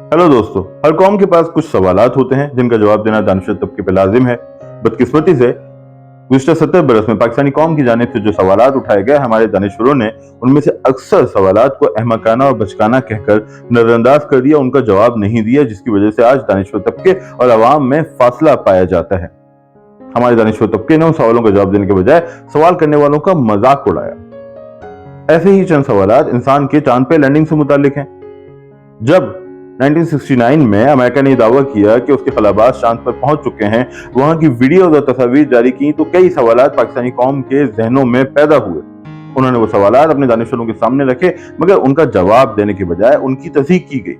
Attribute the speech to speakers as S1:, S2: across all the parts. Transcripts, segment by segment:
S1: Hello दोस्तों, हर कौम के पास कुछ सवालात होते हैं जिनका जवाब देना दानिशवर तबके पे लाजिम है। बदकिस्मती से गुज़िश्ता 70 बरस में पाकिस्तानी कौम की जानिब से जो सवालात उठाए गए हमारे दानिशवरों ने उनमें से अक्सर सवालात को अहमकाना और बचकाना कहकर नजरअंदाज कर दिया, उनका जवाब नहीं दिया, जिसकी वजह से आज दानिशवर तबके और अवाम में फासला पाया जाता है। हमारे दानिशवर तबके ने उन सवालों का जवाब देने के बजाय सवाल करने वालों का मजाक उड़ाया। ऐसे ही चंद सवालात इंसान के चांद पे लैंडिंग से मुतालिक हैं। जब 1969 में अमेरिका ने दावा किया कि उसके खलाबाज चांद पर पहुंच चुके हैं, वहां की वीडियोज और तस्वीर जारी की, तो कई सवालात पाकिस्तानी कौम के जहनों में पैदा हुए। उन्होंने वो सवालात अपने दानिशवरों के सामने रखे, मगर उनका जवाब देने के बजाय उनकी तस्दीक की गई।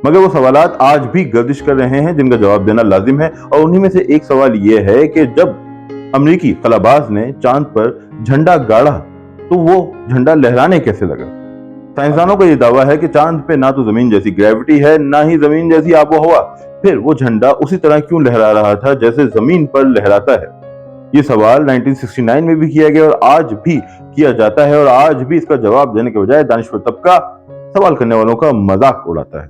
S1: मगर वो सवालात आज भी गर्दिश कर रहे हैं जिनका जवाब देना लाजिम है, और उन्हीं में से एक सवाल ये है कि जब अमरीकी खलाबाज ने चांद पर झंडा गाड़ा तो वो झंडा लहराने कैसे लगा। साइंसदानों का यह दावा है कि चांद पे ना तो जमीन जैसी ग्रेविटी है, ना ही जमीन जैसी आबोहवा, फिर वो झंडा उसी तरह क्यों लहरा रहा था जैसे जमीन पर लहराता है। ये सवाल 1969 में भी किया गया और आज भी किया जाता है, और आज भी इसका जवाब देने के बजाय दानिशवर तबका सवाल करने वालों का मजाक उड़ाता है।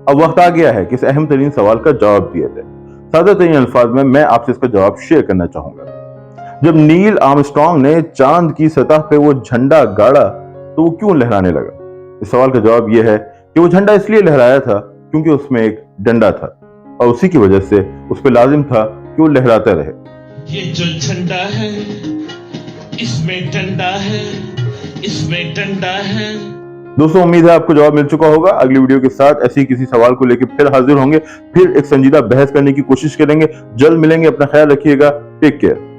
S1: अब वक्त आ गया है कि इस अहम तरीन सवाल का जवाब दिया जाए। सादा तरीन अल्फाज में मैं आपसे इसका जवाब शेयर करना चाहूंगा। जब नील आर्मस्ट्रांग ने चांद की सतह पे वो झंडा गाड़ा तो वो क्यों लहराने लगा। इस सवाल का जवाब यह है कि वो झंडा इसलिए लहराया था क्योंकि उसमें एक डंडा था, और उसी की वजह से उस पर लाजिम था कि वो लहराता रहे।
S2: ये जो झंडा है इसमें डंडा है, इसमें डंडा है।
S1: दोस्तों, उम्मीद है आपको जवाब मिल चुका होगा। अगली वीडियो के साथ ऐसे ही किसी सवाल को लेकर फिर हाजिर होंगे, फिर एक संजीदा बहस करने की कोशिश करेंगे। जल्द मिलेंगे, अपना ख्याल रखिएगा। Take care.